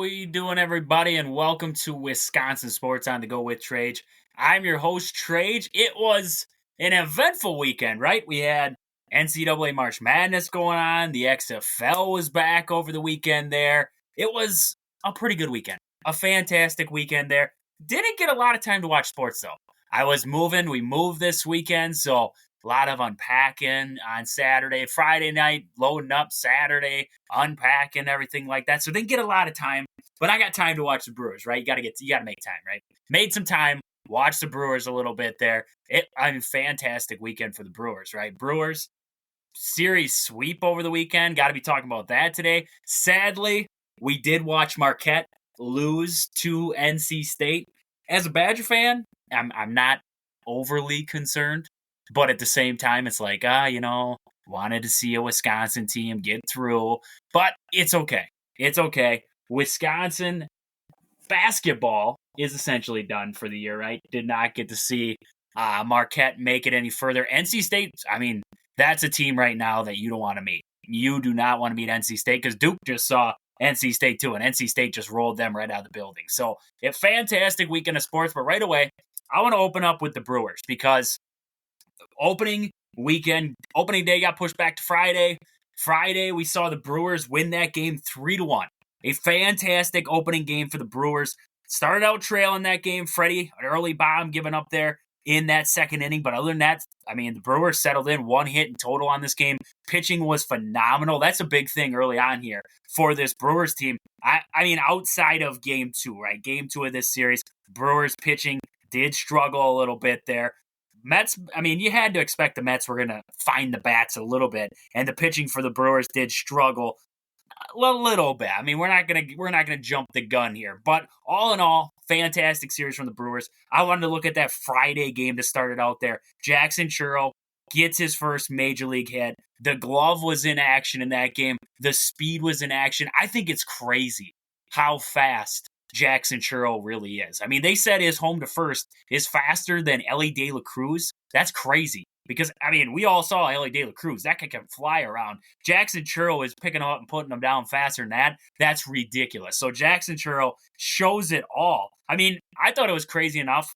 we doing, everybody? And welcome to Wisconsin Sports on the Go with Trage. I'm your host, Trage. It was an eventful weekend, right? We had NCAA March Madness going on. The XFL was back over the weekend there. It was a pretty good weekend. A fantastic weekend there. Didn't get a lot of time to watch sports, though. I was moving. We moved this weekend, so a lot of unpacking on Saturday, Friday night, loading up Saturday, unpacking, everything like that. So didn't get a lot of time, but I got time to watch the Brewers, right? You got to make time, right? Made some time, watched the Brewers a little bit there. Fantastic weekend for the Brewers, right? Brewers series sweep over the weekend. Got to be talking about that today. Sadly, we did watch Marquette lose to NC State. As a Badger fan, I'm not overly concerned. But at the same time, it's like, wanted to see a Wisconsin team get through. But it's okay. It's okay. Wisconsin basketball is essentially done for the year, right? Did not get to see Marquette make it any further. NC State, that's a team right now that you don't want to meet. You do not want to meet NC State because Duke just saw NC State too, and NC State just rolled them right out of the building. So, a fantastic weekend of sports. But right away, I want to open up with the Brewers because opening day got pushed back to Friday. Friday, we saw the Brewers win that game 3-1. A fantastic opening game for the Brewers. Started out trailing that game. Freddie, an early bomb given up there in that second inning. But other than that, the Brewers settled in 1 hit in total on this game. Pitching was phenomenal. That's a big thing early on here for this Brewers team. Outside of game 2, right? Game 2 of this series, Brewers pitching did struggle a little bit there. Mets, you had to expect the Mets were going to find the bats a little bit, and the pitching for the Brewers did struggle a little bit. We're not going to jump the gun here, but all in all, fantastic series from the Brewers. I wanted to look at that Friday game to start it out there. Jackson Churro gets his first major league hit. The glove was in action in that game. The speed was in action. I think it's crazy how fast Jackson Churro really is. They said his home to first is faster than Ellie De La Cruz. That's crazy because, we all saw Ellie De La Cruz. That guy can fly around. Jackson Churro is picking up and putting them down faster than that. That's ridiculous. So Jackson Churro shows it all. I thought it was crazy enough.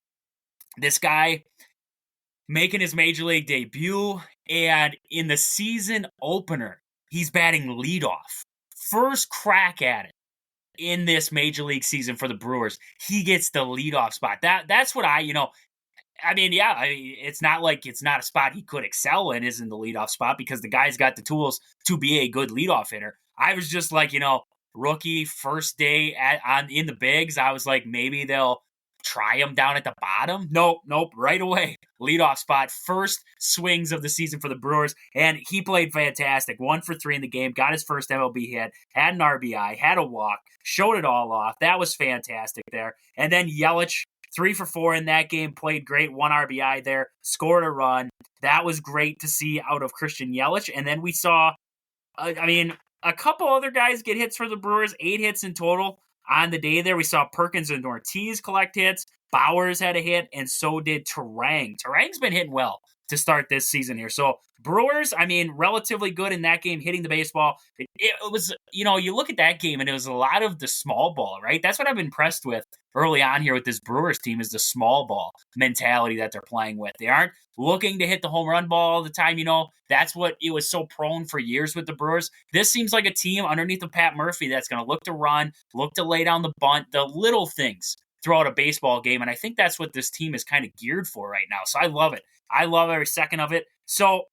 This guy making his major league debut, and in the season opener, he's batting leadoff. First crack at it. In this major league season for the Brewers, he gets the leadoff spot. That's what it's not like it's not a spot he could excel in, isn't the leadoff spot, because the guy's got the tools to be a good leadoff hitter. I was just like, rookie first day in the bigs. I was like, maybe they'll try him down at the bottom. Nope, right away. Leadoff spot, first swings of the season for the Brewers, and he played fantastic. 1 for 3 in the game, got his first MLB hit, had an RBI, had a walk, showed it all off. That was fantastic there. And then Yelich, 3 for 4 in that game, played great, 1 RBI there, scored a run. That was great to see out of Christian Yelich. And then we saw, a couple other guys get hits for the Brewers, 8 hits in total. On the day there, we saw Perkins and Ortiz collect hits. Bowers had a hit, and so did Terang. Terang's been hitting well to start this season here. So Brewers, relatively good in that game, hitting the baseball. It was, you look at that game, and it was a lot of the small ball, right? That's what I've been impressed with early on here with this Brewers team is the small ball mentality that they're playing with. They aren't looking to hit the home run ball all the time. That's what it was so prone for years with the Brewers. This seems like a team underneath of Pat Murphy that's going to look to run, look to lay down the bunt, the little things throughout a baseball game. And I think that's what this team is kind of geared for right now. So I love it. I love every second of it. So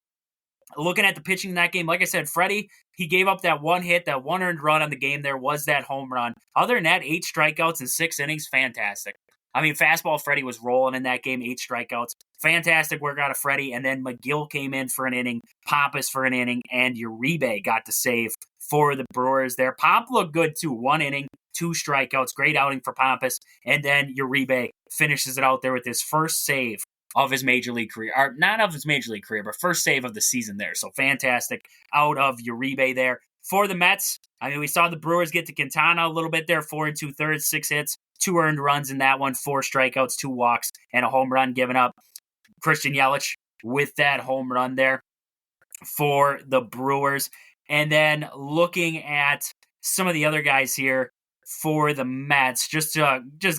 looking at the pitching in that game, like I said, Freddie, he gave up that 1 hit, that 1 earned run on the game. There was that home run. Other than that, 8 strikeouts in 6 innings, fantastic. Fastball Freddie was rolling in that game, 8 strikeouts. Fantastic work out of Freddie. And then McGill came in for an inning, Pampas for an inning, and Uribe got to save for the Brewers there. Pomp looked good too, 1 inning, 2 strikeouts, great outing for Pampas. And then Uribe finishes it out there with his first save of his major league career, or not of his major league career, but first save of the season there. So fantastic out of Uribe there. For the Mets, we saw the Brewers get to Quintana a little bit there, 4 2/3, 6 hits, 2 earned runs in that one, 4 strikeouts, 2 walks, and a home run given up. Christian Yelich with that home run there for the Brewers. And then looking at some of the other guys here, for the Mets. Just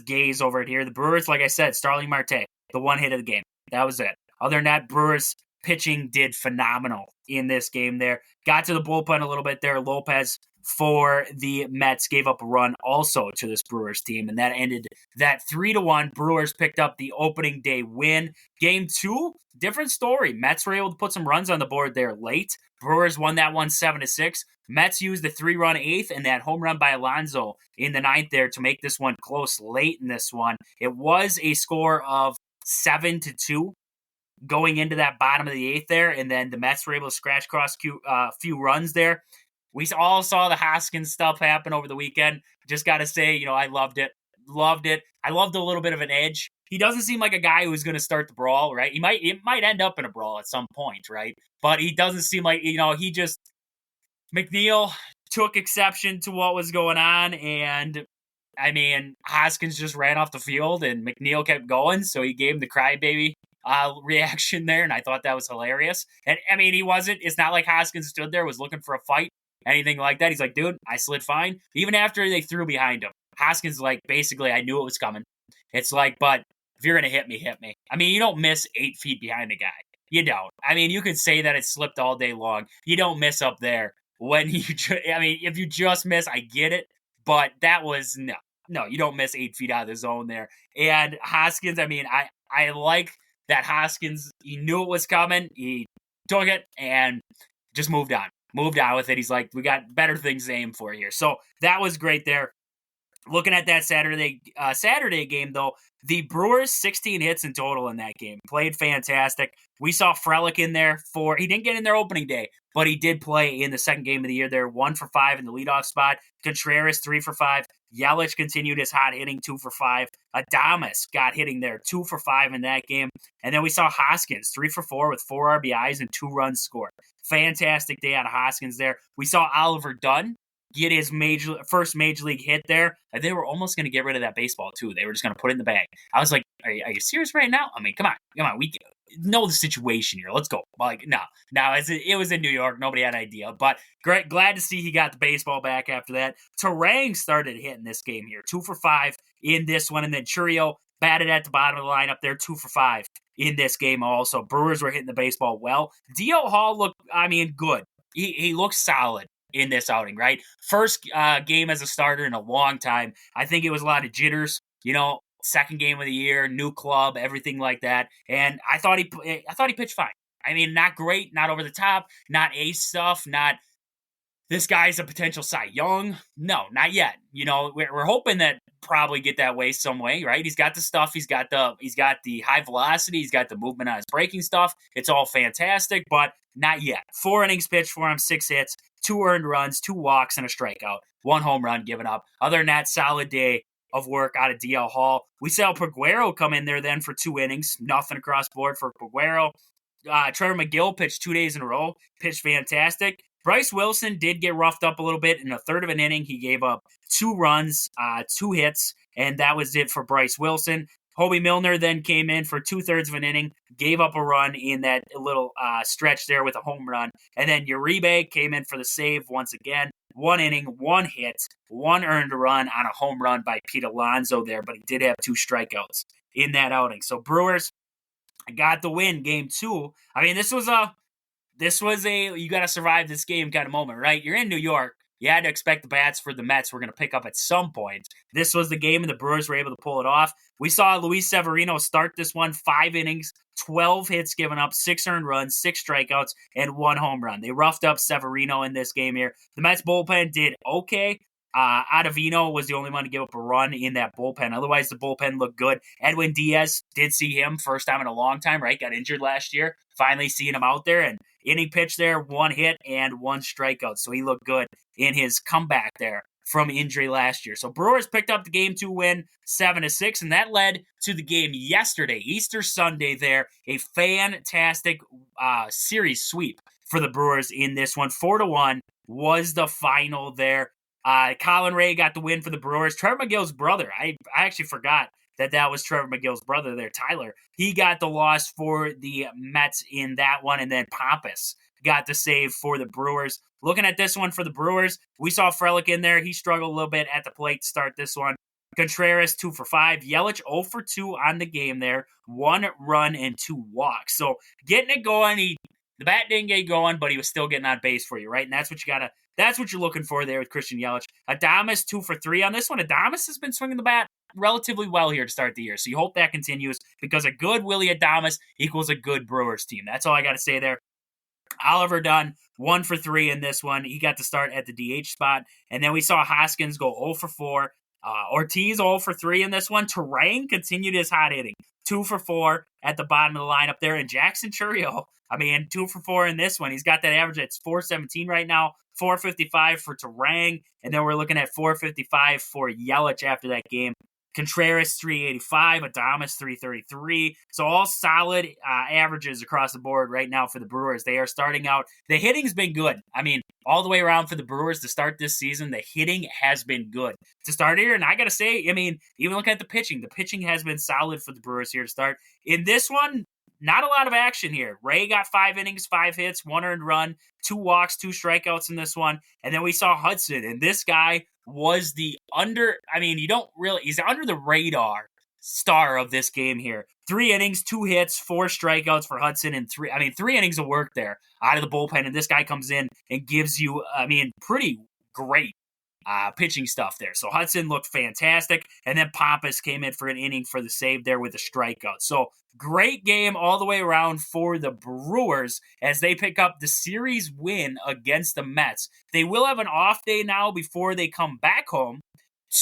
gaze over it here. The Brewers, like I said, Starling Marte, the one hit of the game. That was it. Other than that, Brewers pitching did phenomenal in this game there. Got to the bullpen a little bit there. Lopez for the Mets gave up a run also to this Brewers team, and that ended that 3-1. Brewers picked up the opening day win. Game 2, different story. Mets were able to put some runs on the board there late. Brewers won that one 7-6. Mets used the 3-run eighth and that home run by Alonso in the ninth there to make this one close late in this one. It was a score of 7-2 going into that bottom of the eighth there, and then the Mets were able to scratch across a few runs there. We all saw the Hoskins stuff happen over the weekend. Just got to say, I loved it. Loved it. I loved a little bit of an edge. He doesn't seem like a guy who's going to start the brawl, right? It might end up in a brawl at some point, right? But he doesn't seem like, McNeil took exception to what was going on, and Hoskins just ran off the field, and McNeil kept going, so he gave him the crybaby reaction there, and I thought that was hilarious. And, it's not like Hoskins stood there, was looking for a fight, anything like that. He's like, dude, I slid fine. Even after they threw behind him, Hoskins like, basically, I knew it was coming. It's like, but if you're going to hit me, hit me. You don't miss 8 feet behind a guy. You don't. You could say that it slipped all day long. You don't miss up there. When if you just miss, I get it. But that was, no, you don't miss 8 feet out of the zone there. And Hoskins, I like that Hoskins, he knew it was coming. He took it and just moved on with it. He's like, we got better things to aim for here. So that was great there. Looking at that Saturday game, though, the Brewers, 16 hits in total in that game. Played fantastic. We saw Frelick in there he didn't get in there opening day, but he did play in the second game of the year there, 1 for 5 in the leadoff spot. Contreras, 3 for 5. Yelich continued his hot hitting, 2 for 5. Adames got hitting there, 2 for 5 in that game. And then we saw Hoskins, 3 for 4 with 4 RBIs and 2 runs scored. Fantastic day out of Hoskins there. We saw Oliver Dunn get his first major league hit there. They were almost going to get rid of that baseball, too. They were just going to put it in the bag. I was like, are you serious right now? Come on. We know the situation here. Let's go. No. It was in New York. Nobody had an idea. But great, glad to see he got the baseball back after that. Terang started hitting this game here. 2 for 5 in this one. And then Churro batted at the bottom of the lineup there, 2 for 5 in this game also. Brewers were hitting the baseball well. D.L. Hall looked, good. He looked solid in this outing, right? First game as a starter in a long time. I think it was a lot of jitters, second game of the year, new club, everything like that. And I thought he pitched fine. Not great, not over the top, not ace stuff, not this guy's a potential Cy Young. No, not yet. We're hoping that probably get that way some way, right? He's got the stuff, he's got the high velocity, he's got the movement on his breaking stuff. It's all fantastic, but not yet. 4 innings pitched for him, 6 hits, 2 earned runs, 2 walks, and a strikeout. 1 home run given up. Other than that, solid day of work out of DL Hall. We saw Peguero come in there then for 2 innings. Nothing across the board for Peguero. Trevor McGill pitched 2 days in a row. Pitched fantastic. Bryce Wilson did get roughed up a little bit. In a third of an inning, he gave up 2 runs, 2 hits, and that was it for Bryce Wilson. Hobie Milner then came in for 2/3 of an inning, gave up a run in that little stretch there with a home run. And then Uribe came in for the save once again. 1 inning, 1 hit, 1 earned run on a home run by Pete Alonso there, but he did have 2 strikeouts in that outing. So Brewers got the win, game 2. This was a you got to survive this game kind of moment, right? You're in New York. You had to expect the bats for the Mets were going to pick up at some point. This was the game, and the Brewers were able to pull it off. We saw Luis Severino start this one, 5 innings, 12 hits given up, 6 earned runs, 6 strikeouts, and 1 home run. They roughed up Severino in this game here. The Mets bullpen did okay. Ottavino was the only one to give up a run in that bullpen. Otherwise, the bullpen looked good. Edwin Diaz, did see him first time in a long time, right? Got injured last year. Finally seeing him out there, and inning pitch there, 1 hit and 1 strikeout. So he looked good in his comeback there from injury last year. So Brewers picked up the game 2 win, 7-6, and that led to the game yesterday, Easter Sunday there. A fantastic series sweep for the Brewers in this one. 4-1 was the final there. Colin Ray got the win for the Brewers. Trevor McGill's brother, I actually forgot that was Trevor McGill's brother there, Tyler. He got the loss for the Mets in that one, and then Pompous got the save for the Brewers. Looking at this one for the Brewers, we saw Frelick in there. He struggled a little bit at the plate to start this one. Contreras, 2 for 5. Yelich, 0 for 2 on the game there. 1 run and 2 walks. So getting it going. The bat didn't get going, but he was still getting on base for you, right? And that's what you're looking for there with Christian Yelich. Adames, 2 for 3 on this one. Adames has been swinging the bat relatively well here to start the year. So you hope that continues, because a good Willie Adames equals a good Brewers team. That's all I got to say there. Oliver Dunn, 1 for 3 in this one. He got to start at the DH spot. And then we saw Hoskins go 0 for 4. Ortiz 0 for 3 in this one. Terang continued his hot hitting. 2 for 4 at the bottom of the lineup there. And Jackson Churro, 2 for 4 in this one. He's got that average at 417 right now. 455 for Terang. And then we're looking at 455 for Yelich after that game. Contreras, 385. Adames, 333. So all solid averages across the board right now for the Brewers. They are starting out. The hitting's been good. All the way around for the Brewers to start this season, the hitting has been good to start here. And I got to say, even looking at the pitching has been solid for the Brewers here to start. In this one, not a lot of action here. Ray got 5 innings, 5 hits, 1 earned run, 2 walks, 2 strikeouts in this one. And then we saw Hudson, and this guy was he's under the radar star of this game here. 3 innings, 2 hits, 4 strikeouts for Hudson, and 3 innings of work there out of the bullpen. And this guy comes in and gives you, pretty great pitching stuff there. So Hudson looked fantastic. And then Pompous came in for an inning for the save there with a strikeout. So great game all the way around for the Brewers as they pick up the series win against the Mets. They will have an off day now before they come back home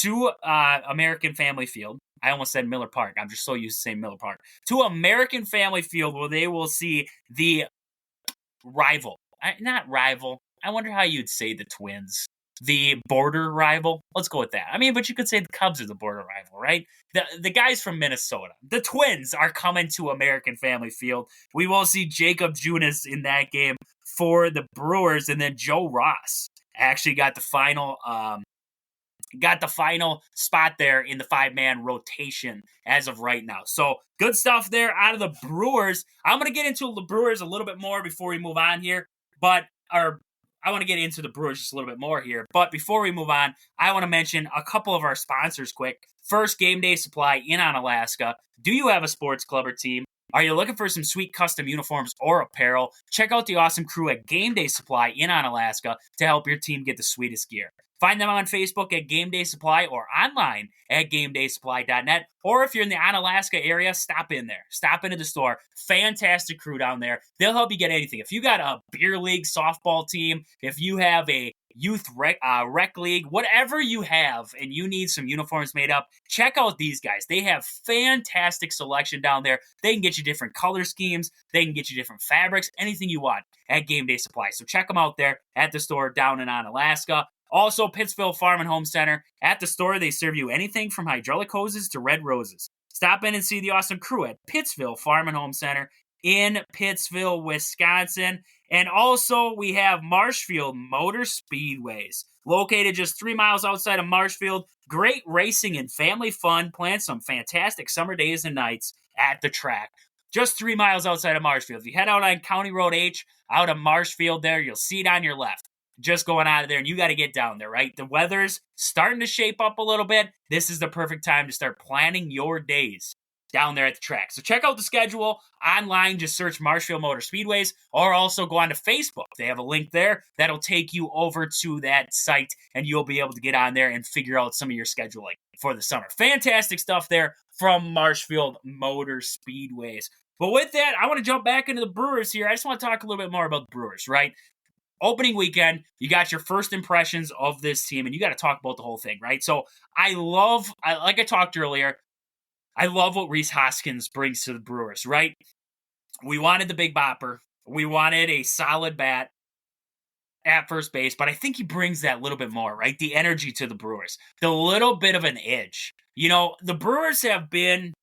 to American Family Field. I almost said Miller Park. I'm just so used to saying Miller Park. To American Family Field, where they will see the rival. Not rival. I wonder how you'd say the Twins. The border rival. Let's go with that. But you could say the Cubs are the border rival, right? The guys from Minnesota. The Twins are coming to American Family Field. We will see Jacob Junis in that game for the Brewers, and then Joe Ross actually got the final spot there in the 5-man rotation as of right now. So good stuff there out of the Brewers. I'm going to get into the Brewers a little bit more before we move on here, I want to get into the Brewers just a little bit more here. But before we move on, I want to mention a couple of our sponsors quick. First, Game Day Supply in Onalaska. Do you have a sports club or team? Are you looking for some sweet custom uniforms or apparel? Check out the awesome crew at Game Day Supply in Onalaska to help your team get the sweetest gear. Find them on Facebook at Game Day Supply or online at GameDaySupply.net. Or if you're in the Onalaska area, stop in there. Stop into the store. Fantastic crew down there. They'll help you get anything. If you got a beer league softball team, if you have a youth rec league, whatever you have, and you need some uniforms made up, check out these guys. They have fantastic selection down there. They can get you different color schemes. They can get you different fabrics, anything you want at Game Day Supply. So check them out there at the store down in Onalaska. Also, Pittsville Farm and Home Center. At the store, they serve you anything from hydraulic hoses to red roses. Stop in and see the awesome crew at Pittsville Farm and Home Center in Pittsville, Wisconsin. And also, we have Marshfield Motor Speedways, located just 3 miles outside of Marshfield. Great racing and family fun. Plan some fantastic summer days and nights at the track. Just 3 miles outside of Marshfield. If you head out on County Road H, out of Marshfield there, you'll see it on your left. Just going out of there, and you got to get down there, right? The weather's starting to shape up a little bit. This is the perfect time to start planning your days down there at the track. So check out the schedule online. Just search Marshfield Motor Speedways, or also go on to Facebook. They have a link there that'll take you over to that site, and you'll be able to get on there and figure out some of your scheduling for the summer. Fantastic stuff there from Marshfield Motor Speedways. But with that, I want to jump back into the Brewers here. I just want to talk a little bit more about the Brewers, right? Opening weekend, you got your first impressions of this team, and you got to talk about the whole thing, right? So like I talked earlier, I love what Reese Hoskins brings to the Brewers, right? We wanted the big bopper. We wanted a solid bat at first base, but I think he brings that little bit more, right? The energy to the Brewers, the little bit of an edge. The Brewers have been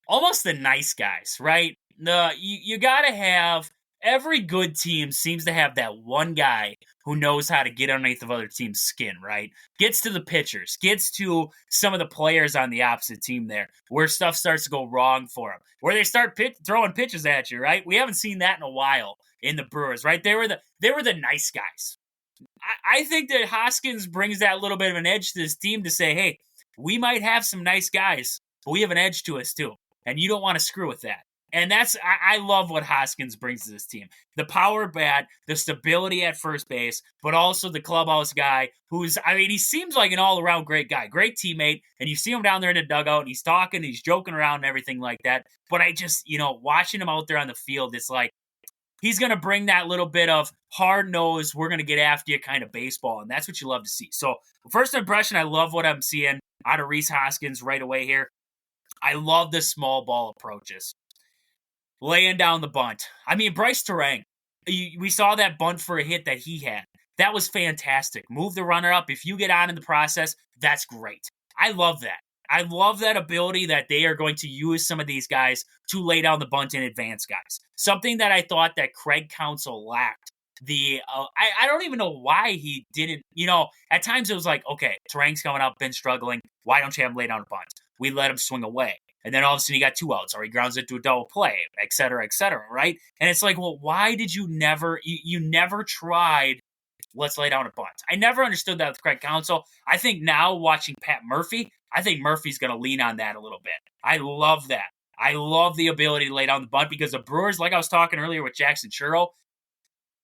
almost the nice guys, right? You got to have every good team seems to have that one guy who knows how to get underneath the other team's skin, right? Gets to the pitchers, gets to some of the players on the opposite team there, where stuff starts to go wrong for them, where they start throwing pitches at you, right? We haven't seen that in a while in the Brewers, right? They were the nice guys. I think that Hoskins brings that little bit of an edge to this team to say, hey, we might have some nice guys, but we have an edge to us too, and you don't want to screw with that. And I love what Hoskins brings to this team. The power bat, the stability at first base, but also the clubhouse guy he seems like an all-around great guy, great teammate, and you see him down there in the dugout, and he's talking, he's joking around and everything like that. But I just, watching him out there on the field, it's like, he's going to bring that little bit of hard-nosed, we're going to get after you kind of baseball, and that's what you love to see. So, first impression, I love what I'm seeing out of Reese Hoskins right away here. I love the small ball approaches. Laying down the bunt. I mean, Bryce Terang, we saw that bunt for a hit that he had. That was fantastic. Move the runner up. If you get on in the process, that's great. I love that. I love that ability that they are going to use some of these guys to lay down the bunt in advance, guys. Something that I thought that Craig Counsell lacked. I don't even know why he didn't, at times it was like, okay, Terang's coming up, been struggling. Why don't you have him lay down a bunt? We let him swing away. And then all of a sudden he got 2 outs or he grounds into a double play, et cetera, right? And it's like, well, why did you never tried, let's lay down a bunt? I never understood that with Craig Counsell. I think now watching Pat Murphy, I think Murphy's going to lean on that a little bit. I love that. I love the ability to lay down the bunt because the Brewers, like I was talking earlier with Jackson Churro,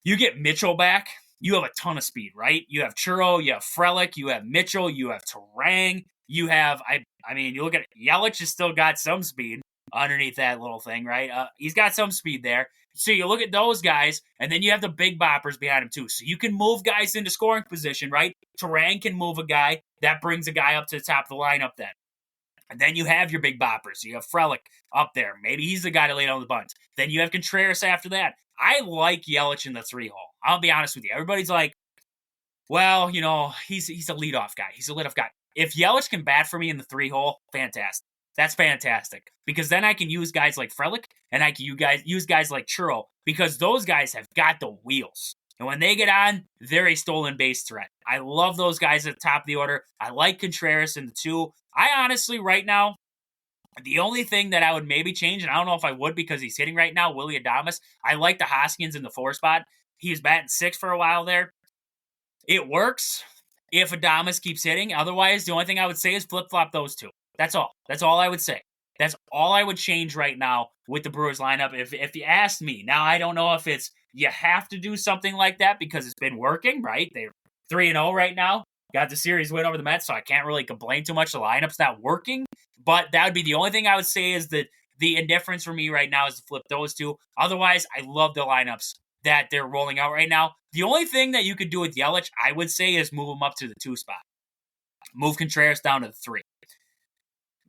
you get Mitchell back, you have a ton of speed, right? You have Churro, you have Frelick, you have Mitchell, you have Terang. You have, you look at it, Yelich has still got some speed underneath that little thing, right? He's got some speed there. So you look at those guys, and then you have the big boppers behind him too. So you can move guys into scoring position, right? Terang can move a guy. That brings a guy up to the top of the lineup then. And then you have your big boppers. You have Frelick up there. Maybe he's the guy to lay down the bunt. Then you have Contreras after that. I like Yelich in the 3-hole. I'll be honest with you. Everybody's like, well, he's a leadoff guy. He's a leadoff guy. If Yelich can bat for me in the 3-hole, fantastic. That's fantastic. Because then I can use guys like Frelick and I can use guys like Churro because those guys have got the wheels. And when they get on, they're a stolen base threat. I love those guys at the top of the order. I like Contreras in the 2. I honestly, right now, the only thing that I would maybe change, and I don't know if I would because he's hitting right now, Willy Adames, I like the Hoskins in the 4 spot. He was batting 6 for a while there. It works if Adames keeps hitting. Otherwise, the only thing I would say is flip-flop those 2. That's all. That's all I would say. That's all I would change right now with the Brewers lineup. If you asked me, now I don't know if it's you have to do something like that because it's been working, right? They're 3-0 right now. Got the series win over the Mets, so I can't really complain too much. The lineup's not working, but that would be the only thing I would say is that the indifference for me right now is to flip those 2. Otherwise, I love the lineups that they're rolling out right now. The only thing that you could do with Yelich, I would say, is move him up to the 2 spot. Move Contreras down to the 3.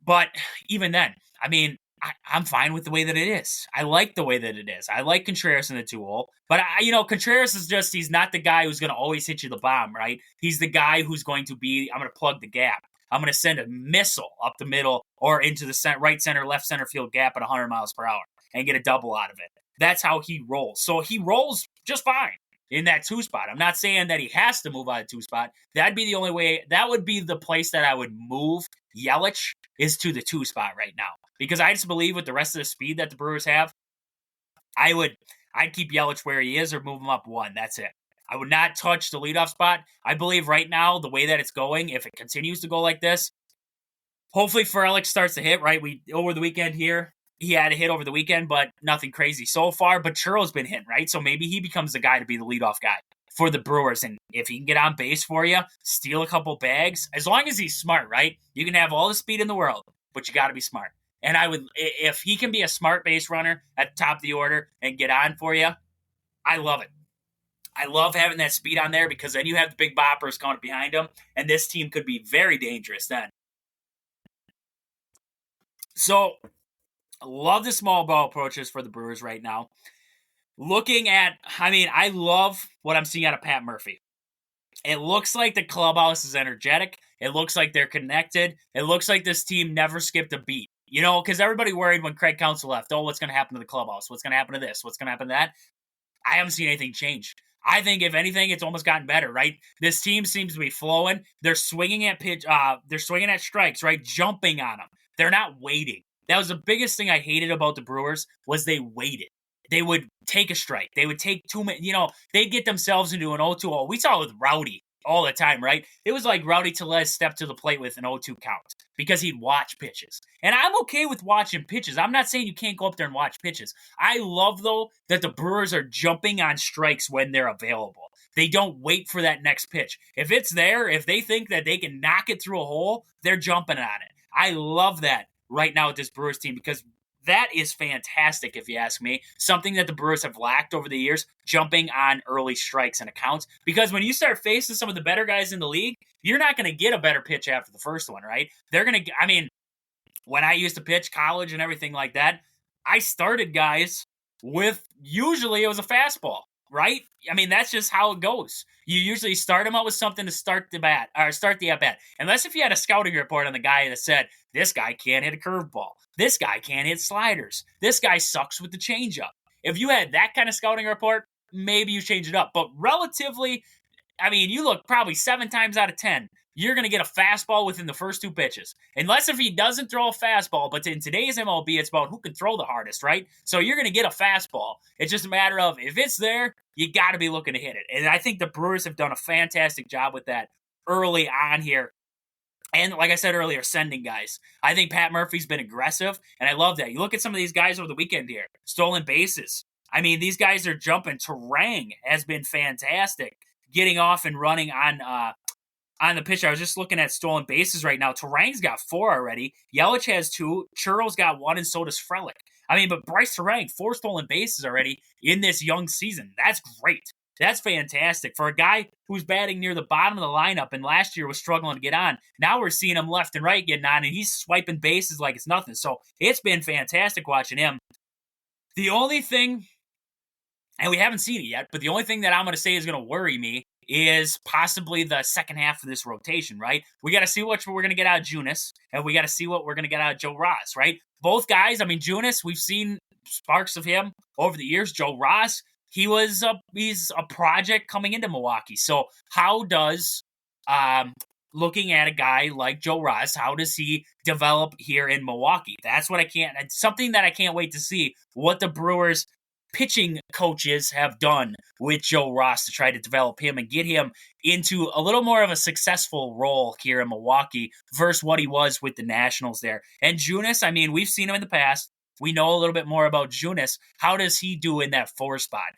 But even then, I'm fine with the way that it is. I like the way that it is. I like Contreras in the 2-hole. But, Contreras is just, he's not the guy who's going to always hit you the bomb, right? He's the guy who's going to be, I'm going to plug the gap. I'm going to send a missile up the middle or into the right center, left center field gap at 100 miles per hour and get a double out of it. That's how he rolls. So he rolls just fine in that 2 spot. I'm not saying that he has to move out of 2 spot. That'd be the only way. That would be the place that I would move Yelich is to the 2 spot right now. Because I just believe with the rest of the speed that the Brewers have, I'd keep Yelich where he is or move him up 1. That's it. I would not touch the leadoff spot. I believe right now, the way that it's going, if it continues to go like this, hopefully Frelick starts to hit, right? Over the weekend here, he had a hit over the weekend, but nothing crazy so far. But Churro's been hitting, right? So maybe he becomes the guy to be the leadoff guy for the Brewers. And if he can get on base for you, steal a couple bags, as long as he's smart, right? You can have all the speed in the world, but you got to be smart. And if he can be a smart base runner at the top of the order and get on for you, I love it. I love having that speed on there because then you have the big boppers coming behind him, and this team could be very dangerous then. So, I love the small ball approaches for the Brewers right now. I love what I'm seeing out of Pat Murphy. It looks like the clubhouse is energetic. It looks like they're connected. It looks like this team never skipped a beat. Because everybody worried when Craig Counsell left, what's going to happen to the clubhouse? What's going to happen to this? What's going to happen to that? I haven't seen anything change. I think if anything, it's almost gotten better, right? This team seems to be flowing. They're swinging at they're swinging at strikes, right? Jumping on them. They're not waiting. That was the biggest thing I hated about the Brewers was they waited. They would take a strike. They would take 2 minutes. They'd get themselves into an 0-2. We saw it with Rowdy all the time, right? It was like Rowdy Tellez stepped to the plate with an 0-2 count because he'd watch pitches. And I'm okay with watching pitches. I'm not saying you can't go up there and watch pitches. I love, though, that the Brewers are jumping on strikes when they're available. They don't wait for that next pitch. If it's there, if they think that they can knock it through a hole, they're jumping on it. I love that right now with this Brewers team because that is fantastic, if you ask me. Something that the Brewers have lacked over the years, jumping on early strikes and accounts. Because when you start facing some of the better guys in the league, you're not going to get a better pitch after the first one, right? They're going to, when I used to pitch college and everything like that, I started guys with, usually it was a fastball, right? That's just how it goes. You usually start them out with something to start the at-bat. Unless if you had a scouting report on the guy that said, this guy can't hit a curveball. This guy can't hit sliders. This guy sucks with the changeup. If you had that kind of scouting report, maybe you change it up. But relatively, you look probably 7 times out of 10, you're going to get a fastball within the first 2 pitches. Unless if he doesn't throw a fastball, but in today's MLB, it's about who can throw the hardest, right? So you're going to get a fastball. It's just a matter of if it's there, you got to be looking to hit it. And I think the Brewers have done a fantastic job with that early on here. And like I said earlier, sending guys. I think Pat Murphy's been aggressive, and I love that. You look at some of these guys over the weekend here. Stolen bases. These guys are jumping. Terang has been fantastic, getting off and running on the pitch. I was just looking at stolen bases right now. Terang's got 4 already. Yelich has 2. Churro's got 1, and so does Frelick. But Bryce Terang, 4 stolen bases already in this young season. That's great. That's fantastic. For a guy who's batting near the bottom of the lineup and last year was struggling to get on, now we're seeing him left and right getting on, and he's swiping bases like it's nothing. So it's been fantastic watching him. The only thing, and we haven't seen it yet, but the only thing that I'm going to say is going to worry me is possibly the second half of this rotation, right? We got to see what we're going to get out of Junis, and we got to see what we're going to get out of Joe Ross, right? Both guys, Junis, we've seen sparks of him over the years. Joe Ross, he's a project coming into Milwaukee. So how does, looking at a guy like Joe Ross, how does he develop here in Milwaukee? That's what something that I can't wait to see what the Brewers pitching coaches have done with Joe Ross to try to develop him and get him into a little more of a successful role here in Milwaukee versus what he was with the Nationals there. And Junis, we've seen him in the past. We know a little bit more about Junis. How does he do in that 4 spot?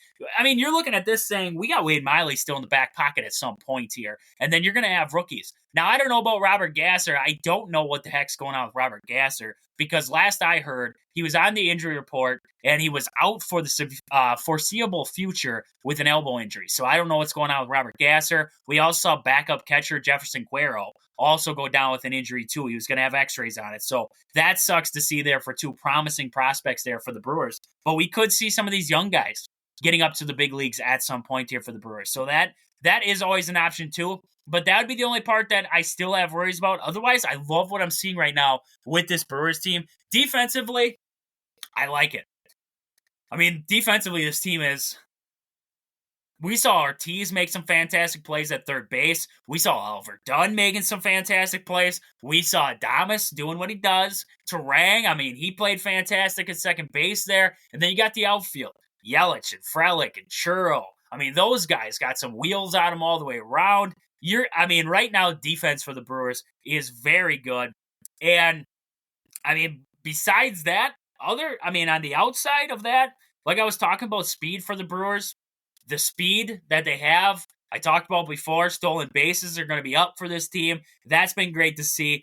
You're looking at this saying, we got Wade Miley still in the back pocket at some point here, and then you're going to have rookies. Now, I don't know about Robert Gasser. I don't know what the heck's going on with Robert Gasser because last I heard, he was on the injury report, and he was out for the foreseeable future with an elbow injury. So I don't know what's going on with Robert Gasser. We also saw backup catcher Jefferson Guerrero also go down with an injury too. He was going to have x-rays on it. So that sucks to see there for 2 promising prospects there for the Brewers. But we could see some of these young guys getting up to the big leagues at some point here for the Brewers. So that is always an option too. But that would be the only part that I still have worries about. Otherwise, I love what I'm seeing right now with this Brewers team. Defensively, I like it. Defensively, this team is... We saw Ortiz make some fantastic plays at third base. We saw Oliver Dunn making some fantastic plays. We saw Adames doing what he does. Terang, he played fantastic at second base there. And then you got the outfield. Yelich and Frelick and Churro. Those guys got some wheels on them all the way around. Right now, defense for the Brewers is very good. And, besides that, on the outside of that, like I was talking about speed for the Brewers, the speed that they have, I talked about before, stolen bases are going to be up for this team. That's been great to see.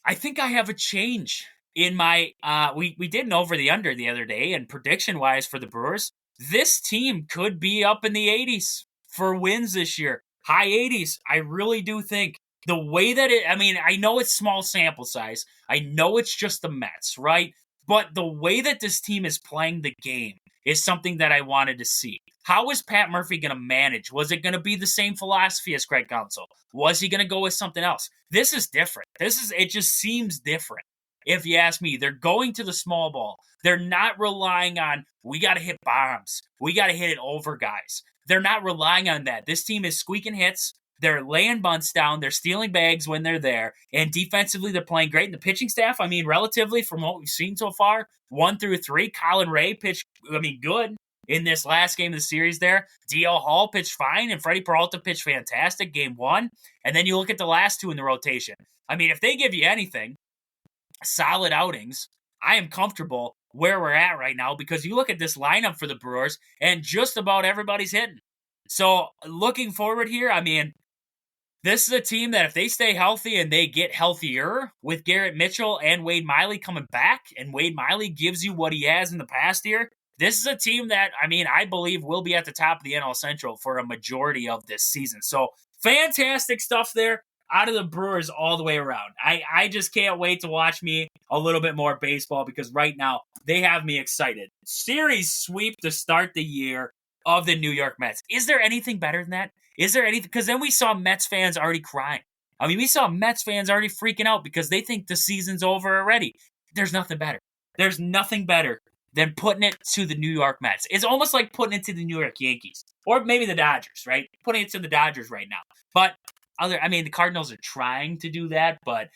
I think I have a change in my, we did an over the under the other day, and prediction-wise for the Brewers, this team could be up in the 80s for wins this year. High 80s, I really do think. The way that I know it's small sample size. I know it's just the Mets, right? But the way that this team is playing the game is something that I wanted to see. How is Pat Murphy going to manage? Was it going to be the same philosophy as Craig Counsell? Was he going to go with something else? This is different. It just seems different. if you ask me. They're going to the small ball. They're not relying on, we got to hit bombs. We got to hit it over guys. They're not relying on that. This team is squeaking hits. They're laying bunts down. They're stealing bags when they're there. And defensively, they're playing great. And the pitching staff, I mean, relatively from what we've seen so far, 1 through 3, Colin Ray pitched, good in this last game of the series there. D.L. Hall pitched fine, and Freddie Peralta pitched fantastic game 1. And then you look at the last 2 in the rotation. I mean, if they give you anything, solid outings, I am comfortable where we're at right now because you look at this lineup for the Brewers, and just about everybody's hitting. So looking forward here, I mean, this is a team that if they stay healthy and they get healthier with Garrett Mitchell and Wade Miley coming back, and Wade Miley gives you what he has in the past year, this is a team that, I mean, I believe will be at the top of the NL Central for a majority of this season. So fantastic stuff there out of the Brewers all the way around. I just can't wait to watch me a little bit more baseball because right now they have me excited. Series sweep to start the year of the New York Mets. Is there anything better than that? Is there anything? Because then we saw Mets fans already crying. I mean, we saw Mets fans already freaking out because they think the season's over already. There's nothing better. There's nothing better than putting it to the New York Mets. It's almost like putting it to the New York Yankees. Or maybe the Dodgers, right? Putting it to the Dodgers right now. But the Cardinals are trying to do that, but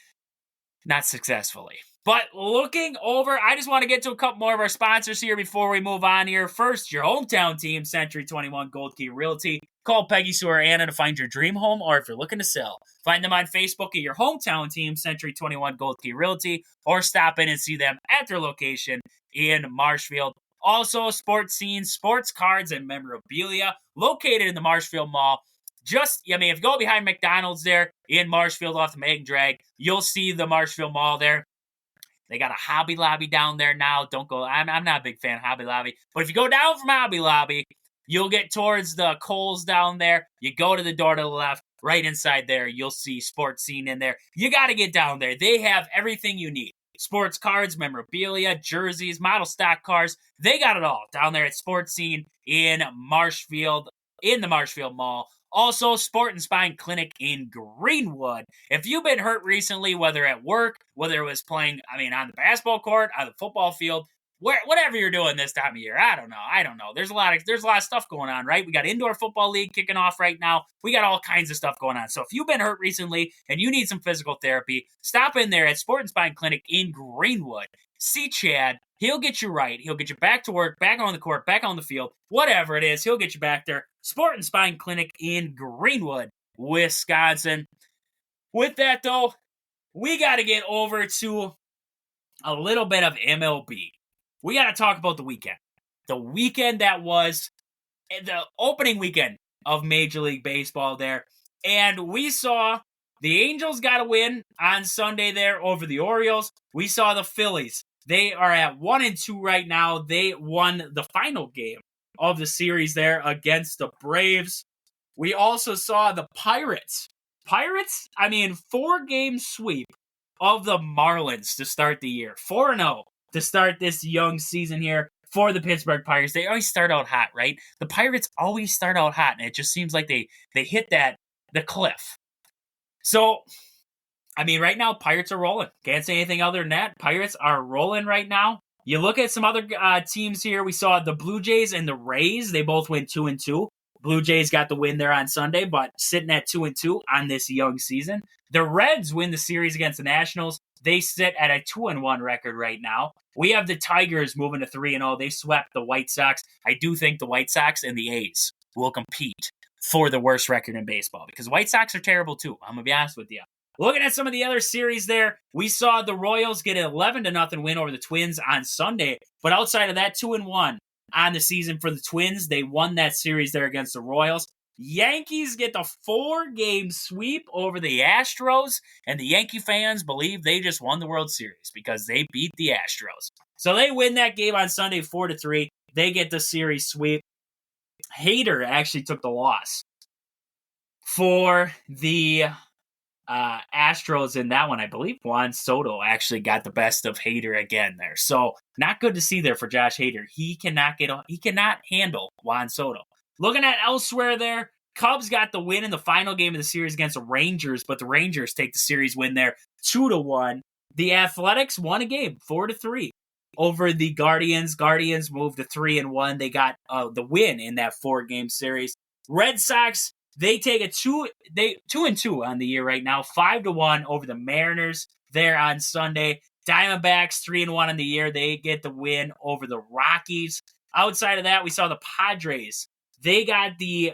not successfully. But looking over, I just want to get to a couple more of our sponsors here before we move on here. First, your hometown team, Century 21 Gold Key Realty. Call Peggy, Sue, or Anna to find your dream home, or if you're looking to sell, find them on Facebook at your hometown team, Century 21 Gold Key Realty, or stop in and see them at their location in Marshfield. Also, sports scenes, sports cards, and memorabilia located in the Marshfield Mall. If you go behind McDonald's there in Marshfield off the Mag Drag, you'll see the Marshfield Mall there. They got a Hobby Lobby down there now. Don't go. I'm not a big fan of Hobby Lobby. But if you go down from Hobby Lobby, you'll get towards the Kohl's down there. You go to the door to the left. Right inside there, you'll see Sports Scene in there. You got to get down there. They have everything you need. Sports cards, memorabilia, jerseys, model stock cars. They got it all down there at Sports Scene in Marshfield, in the Marshfield Mall. Also, Sport and Spine Clinic in Greenwood. If you've been hurt recently, whether at work, whether it was playing, on the basketball court, on the football field, whatever you're doing this time of year, I don't know. There's a lot of stuff going on, right? We got indoor football league kicking off right now. We got all kinds of stuff going on. So if you've been hurt recently and you need some physical therapy, stop in there at Sport and Spine Clinic in Greenwood. See Chad. He'll get you right. He'll get you back to work, back on the court, back on the field, whatever it is. He'll get you back there. Sport and Spine Clinic in Greenwood, Wisconsin. With that, though, we got to get over to a little bit of MLB. We got to talk about the weekend. The weekend that was the opening weekend of Major League Baseball there. And we saw the Angels got a win on Sunday there over the Orioles. We saw the Phillies. They are at 1-2 right now. They won the final game of the series there against the Braves. We also saw the Pirates. 4-game sweep of the Marlins to start the year. 4-0 to start this young season here for the Pittsburgh Pirates. They always start out hot, right? The Pirates always start out hot, and it just seems like they hit the cliff. So, right now, Pirates are rolling. Can't say anything other than that. Pirates are rolling right now. You look at some other teams here. We saw the Blue Jays and the Rays. They both went 2-2. Blue Jays got the win there on Sunday, but sitting at 2-2 on this young season. The Reds win the series against the Nationals. They sit at a 2-1 record right now. We have the Tigers moving to 3-0. They swept the White Sox. I do think the White Sox and the A's will compete for the worst record in baseball because White Sox are terrible too. I'm going to be honest with you. Looking at some of the other series there, we saw the Royals get an 11-0 win over the Twins on Sunday. But outside of that, 2-1 on the season for the Twins. They won that series there against the Royals. Yankees get the 4-game sweep over the Astros, and the Yankee fans believe they just won the World Series because they beat the Astros. So they win that game on Sunday 4-3. They get the series sweep. Hader actually took the loss for the Astros in that one. I believe Juan Soto actually got the best of Hader again there. So not good to see there for Josh Hader. He cannot handle Juan Soto. Looking at elsewhere there, Cubs got the win in the final game of the series against the Rangers, but the Rangers take the series win there 2-1. The Athletics won a game 4-3 over the Guardians. Guardians moved to 3-1. They got the win in that 4-game series. Red Sox, they take a 2-2 on the year right now, 5-1 over the Mariners there on Sunday. Diamondbacks 3-1 on the year. They get the win over the Rockies. Outside of that, we saw the Padres. They got the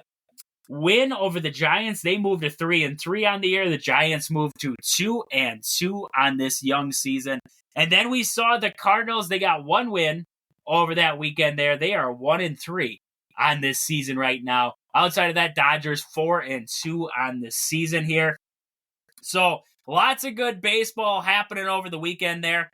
win over the Giants. They moved to 3-3 on the year. The Giants moved to 2-2 on this young season. And then we saw the Cardinals. They got one win over that weekend there. They are 1-3 on this season right now. Outside of that, Dodgers 4-2 on this season here. So lots of good baseball happening over the weekend there.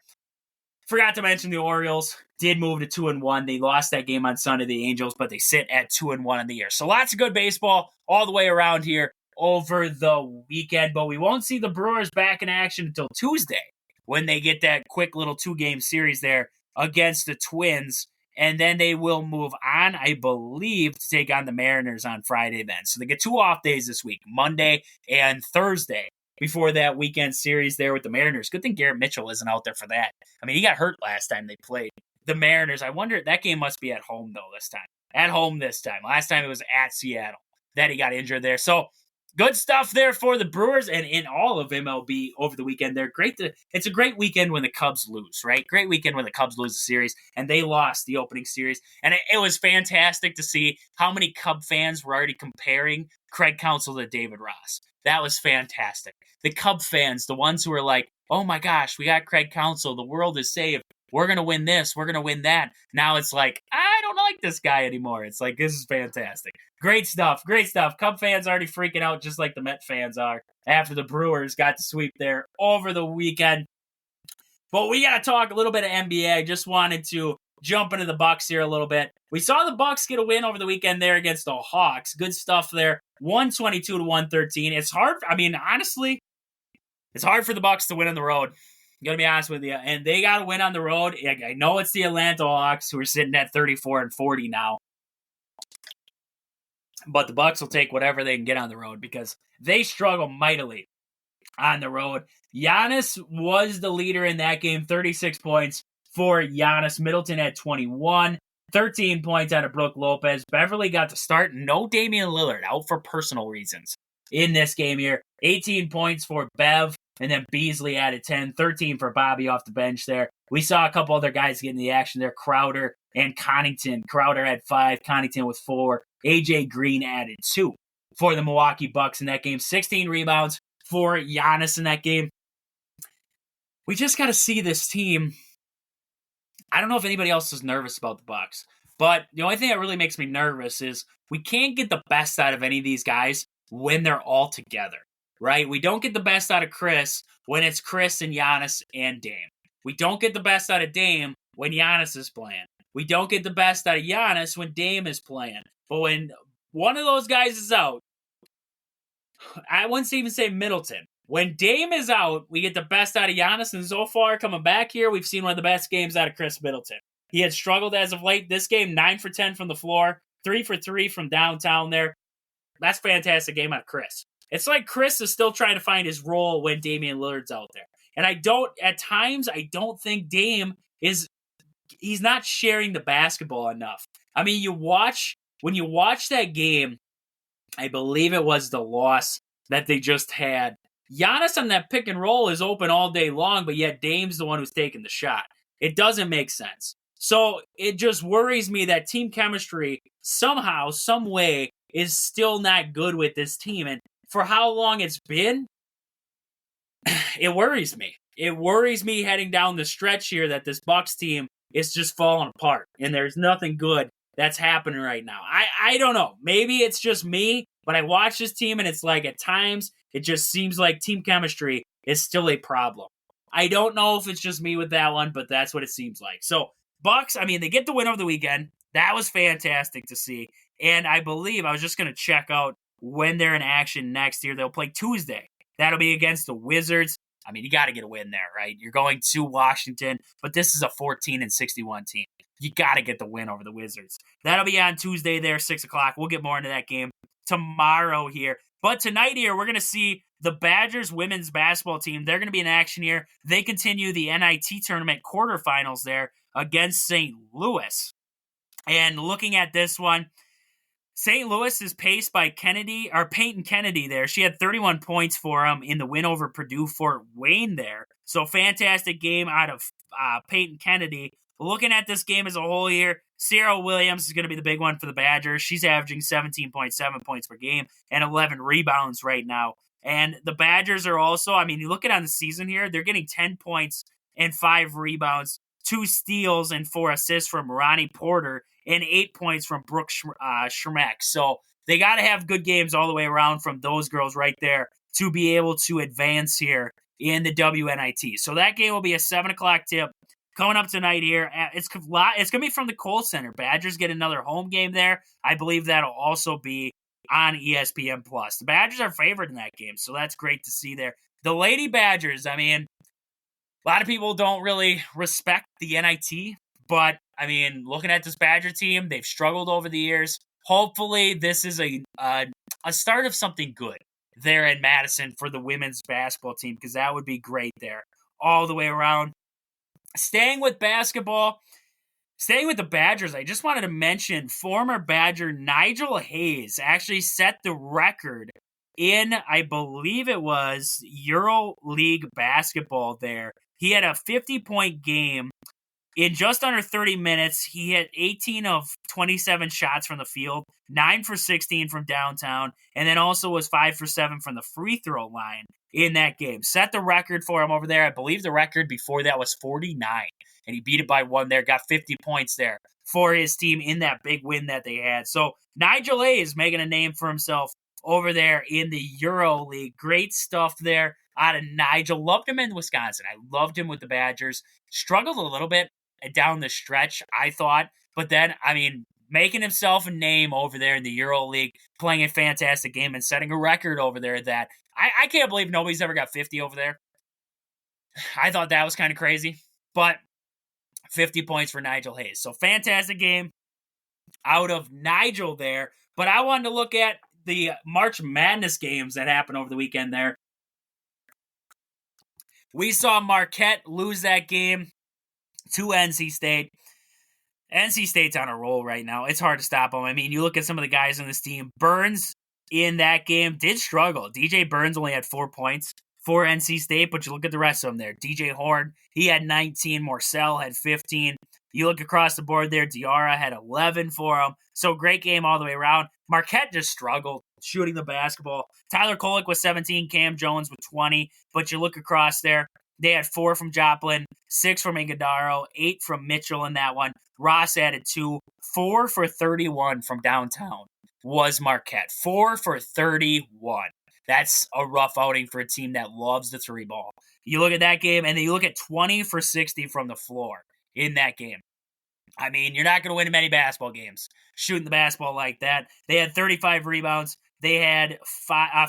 Forgot to mention the Orioles did move to 2-1. They lost that game on Sunday, the Angels, but they sit at 2-1 in the year. So lots of good baseball all the way around here over the weekend. But we won't see the Brewers back in action until Tuesday when they get that quick little 2-game series there against the Twins. And then they will move on, I believe, to take on the Mariners on Friday then. So they get 2 off days this week, Monday and Thursday, before that weekend series there with the Mariners. Good thing Garrett Mitchell isn't out there for that. I mean, he got hurt last time they played. The Mariners, I wonder, that game must be at home, though, this time. At home this time. Last time it was at Seattle that he got injured there. So, good stuff there for the Brewers and in all of MLB over the weekend. It's a great weekend when the Cubs lose, right? Great weekend when the Cubs lose the series, and they lost the opening series. And it was fantastic to see how many Cub fans were already comparing Craig Counsell to David Ross. That was fantastic. The Cub fans, the ones who were like, oh my gosh, we got Craig Counsell. The world is saved. We're going to win this. We're going to win that. Now it's like, I don't like this guy anymore. It's like, this is fantastic. Great stuff. Great stuff. Cub fans already freaking out just like the Met fans are after the Brewers got to sweep there over the weekend. But we got to talk a little bit of NBA. I just wanted to jump into the Bucks here a little bit. We saw the Bucks get a win over the weekend there against the Hawks. Good stuff there. 122-113. It's hard. I mean, honestly, it's hard for the Bucks to win on the road. I'm going to be honest with you. And they got to win on the road. I know it's the Atlanta Hawks who are sitting at 34-40 now. But the Bucks will take whatever they can get on the road because they struggle mightily on the road. Giannis was the leader in that game. 36 points for Giannis. Middleton had 21. 13 points out of Brook Lopez. Beverly got to start. No Damian Lillard, out for personal reasons in this game here. 18 points for Bev, and then Beasley added 10. 13 for Bobby off the bench there. We saw a couple other guys getting the action there, Crowder and Connaughton. Crowder had 5, Connaughton with 4. AJ Green added 2 for the Milwaukee Bucks in that game. 16 rebounds for Giannis in that game. We just got to see this team. I don't know if anybody else is nervous about the Bucks, but the only thing that really makes me nervous is we can't get the best out of any of these guys when they're all together, right? We don't get the best out of Chris when it's Chris and Giannis and Dame. We don't get the best out of Dame when Giannis is playing. We don't get the best out of Giannis when Dame is playing. But when one of those guys is out, I wouldn't even say Middleton. When Dame is out, we get the best out of Giannis, and so far, coming back here, we've seen one of the best games out of Chris Middleton. He had struggled as of late. This game, 9 for 10 from the floor, 3 for 3 from downtown there. That's a fantastic game out of Chris. It's like Chris is still trying to find his role when Damian Lillard's out there. And at times, I don't think Dame he's not sharing the basketball enough. I mean, when you watch that game, I believe it was the loss that they just had. Giannis on that pick and roll is open all day long, but yet Dame's the one who's taking the shot. It doesn't make sense. So it just worries me that team chemistry somehow, some way, is still not good with this team. And for how long it's been, it worries me. It worries me heading down the stretch here that this Bucks team is just falling apart. And there's nothing good that's happening right now. I don't know. Maybe it's just me, but I watch this team and it's like at times it just seems like team chemistry is still a problem. I don't know if it's just me with that one, but that's what it seems like. So Bucks, I mean, they get the win over the weekend. That was fantastic to see. And I believe I was just going to check out when they're in action next year. They'll play Tuesday. That'll be against the Wizards. I mean, you got to get a win there, right? You're going to Washington, but this is a 14-61 team. You got to get the win over the Wizards. That'll be on Tuesday there, 6 o'clock. We'll get more into that game tomorrow here. But tonight here, we're going to see the Badgers women's basketball team, they're going to be in action here. They continue the NIT tournament quarterfinals there against St. Louis. And looking at this one, St. Louis is paced by Peyton Kennedy there. She had 31 points for him in the win over Purdue Fort Wayne there. So fantastic game out of Peyton Kennedy. Looking at this game as a whole here, Sierra Williams is going to be the big one for the Badgers. She's averaging 17.7 points per game and 11 rebounds right now. And the Badgers are also, I mean, you look at it on the season here, they're getting 10 points and 5 rebounds, 2 steals and 4 assists from Ronnie Porter, and 8 points from Brooke Schremek. So they got to have good games all the way around from those girls right there to be able to advance here in the WNIT. So that game will be a 7 o'clock tip coming up tonight here. It's going to be from the Kohl Center. Badgers get another home game there. I believe that'll also be on ESPN+. The Badgers are favored in that game, so that's great to see there. The Lady Badgers, I mean, a lot of people don't really respect the NIT, but, I mean, looking at this Badger team, they've struggled over the years. Hopefully, this is a start of something good there in Madison for the women's basketball team, because that would be great there all the way around. Staying with basketball, staying with the Badgers, I just wanted to mention former Badger Nigel Hayes actually set the record in, I believe it was, EuroLeague basketball there. He had a 50-point game. In just under 30 minutes, he hit 18 of 27 shots from the field, 9 for 16 from downtown, and then also was 5 for 7 from the free throw line in that game. Set the record for him over there. I believe the record before that was 49, and he beat it by 1 there, got 50 points there for his team in that big win that they had. So Nigel A is making a name for himself over there in the EuroLeague. Great stuff there out of Nigel. Loved him in Wisconsin. I loved him with the Badgers. Struggled a little bit down the stretch, I thought. But then, I mean, making himself a name over there in the EuroLeague, playing a fantastic game and setting a record over there that I can't believe nobody's ever got 50 over there. I thought that was kind of crazy. But 50 points for Nigel Hayes. So fantastic game out of Nigel there. But I wanted to look at the March Madness games that happened over the weekend there. We saw Marquette lose that game to NC State. NC State's on a roll right now. It's hard to stop them. I mean, you look at some of the guys on this team. Burns in that game did struggle. DJ Burns only had 4 points for NC State, but you look at the rest of them there. DJ Horn, he had 19. Morcell had 15. You look across the board there, Diarra had 11 for him. So great game all the way around. Marquette just struggled shooting the basketball. Tyler Kolek was 17, Cam Jones with 20. But you look across there, they had 4 from Joplin, 6 from Iguodaro, 8 from Mitchell in that one. Ross added 2. 4 for 31 from downtown was Marquette. 4 for 31. That's a rough outing for a team that loves the 3 ball. You look at that game, and then you look at 20 for 60 from the floor in that game. I mean, you're not going to win many basketball games shooting the basketball like that. They had 35 rebounds. They had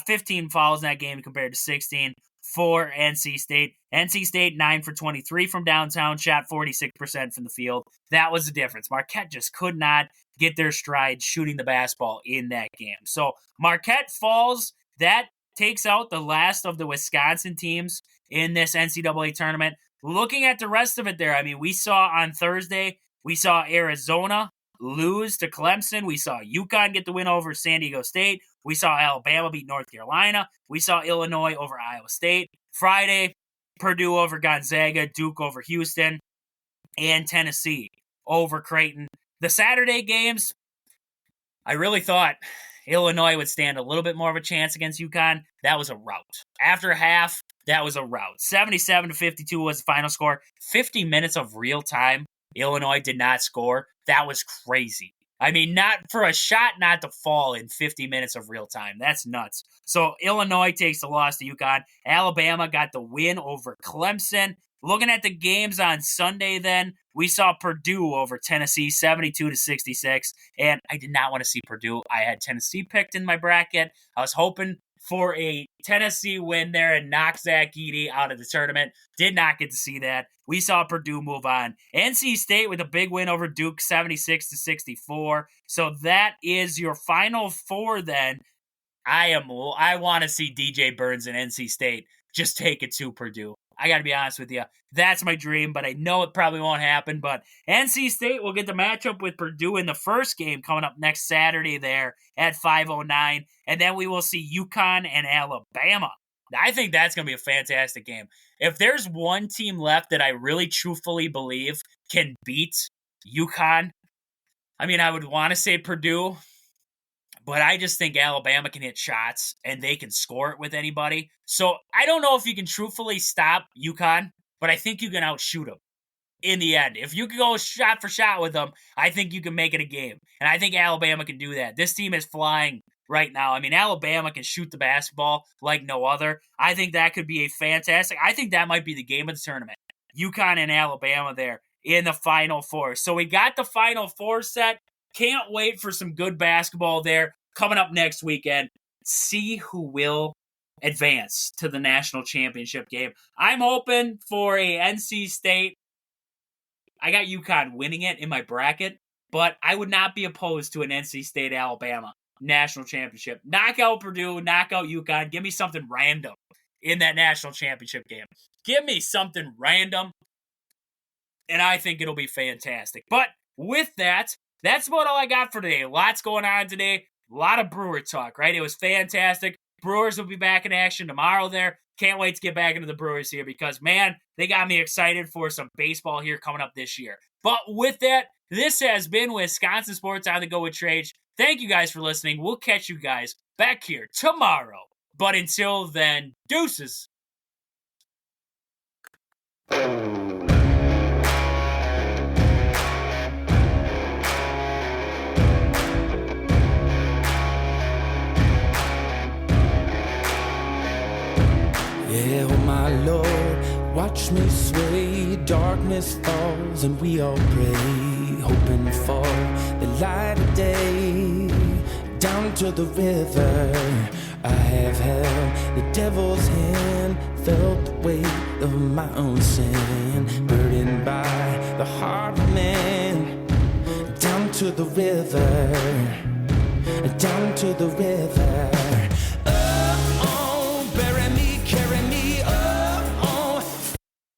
15 fouls in that game compared to 16 for NC State. NC State, 9 for 23 from downtown, shot 46% from the field. That was the difference. Marquette just could not get their stride shooting the basketball in that game. So Marquette falls. That takes out the last of the Wisconsin teams in this NCAA tournament. Looking at the rest of it there, I mean, we saw on Thursday, we saw Arizona lose to Clemson. We saw UConn get the win over San Diego State. We saw Alabama beat North Carolina. We saw Illinois over Iowa State. Friday, Purdue over Gonzaga, Duke over Houston, and Tennessee over Creighton. The Saturday games, I really thought Illinois would stand a little bit more of a chance against UConn. That was a rout. After half, that was a rout. 77-52 was the final score. 50 minutes of real time. Illinois did not score. That was crazy. I mean, not for a shot not to fall in 50 minutes of real time. That's nuts. So Illinois takes the loss to UConn. Alabama got the win over Clemson. Looking at the games on Sunday then, we saw Purdue over Tennessee 72-66. And I did not want to see Purdue. I had Tennessee picked in my bracket. I was hoping for a Tennessee win there and knock Zach Edey out of the tournament. Did not get to see that. We saw Purdue move on. NC State with a big win over Duke, 76-64. So that is your final 4 then. I want to see DJ Burns and NC State just take it to Purdue. I got to be honest with you. That's my dream, but I know it probably won't happen. But NC State will get the matchup with Purdue in the first game coming up next Saturday there at 5:09. And then we will see UConn and Alabama. I think that's going to be a fantastic game. If there's one team left that I really truthfully believe can beat UConn, I mean, I would want to say Purdue, but I just think Alabama can hit shots and they can score it with anybody. So I don't know if you can truthfully stop UConn, but I think you can outshoot them in the end. If you can go shot for shot with them, I think you can make it a game. And I think Alabama can do that. This team is flying right now. I mean, Alabama can shoot the basketball like no other. I think that could be I think that might be the game of the tournament. UConn and Alabama there in the Final Four. So we got the Final Four set. Can't wait for some good basketball there coming up next weekend. See who will advance to the national championship game. I'm hoping for a NC State. I got UConn winning it in my bracket, but I would not be opposed to an NC State Alabama national championship. Knock out Purdue, knock out UConn. Give me something random in that national championship game. Give me something random, and I think it'll be fantastic. But with that, that's about all I got for today. Lots going on today. A lot of Brewer talk, right? It was fantastic. Brewers will be back in action tomorrow there. Can't wait to get back into the Brewers here because, man, they got me excited for some baseball here coming up this year. But with that, this has been Wisconsin Sports on the Go with Trage. Thank you guys for listening. We'll catch you guys back here tomorrow. But until then, deuces. Yeah, oh my Lord, watch me sway. Darkness falls and we all pray, hoping for the light of day. Down to the river, I have held the devil's hand, felt the weight of my own sin, burdened by the heart of man. Down to the river, down to the river.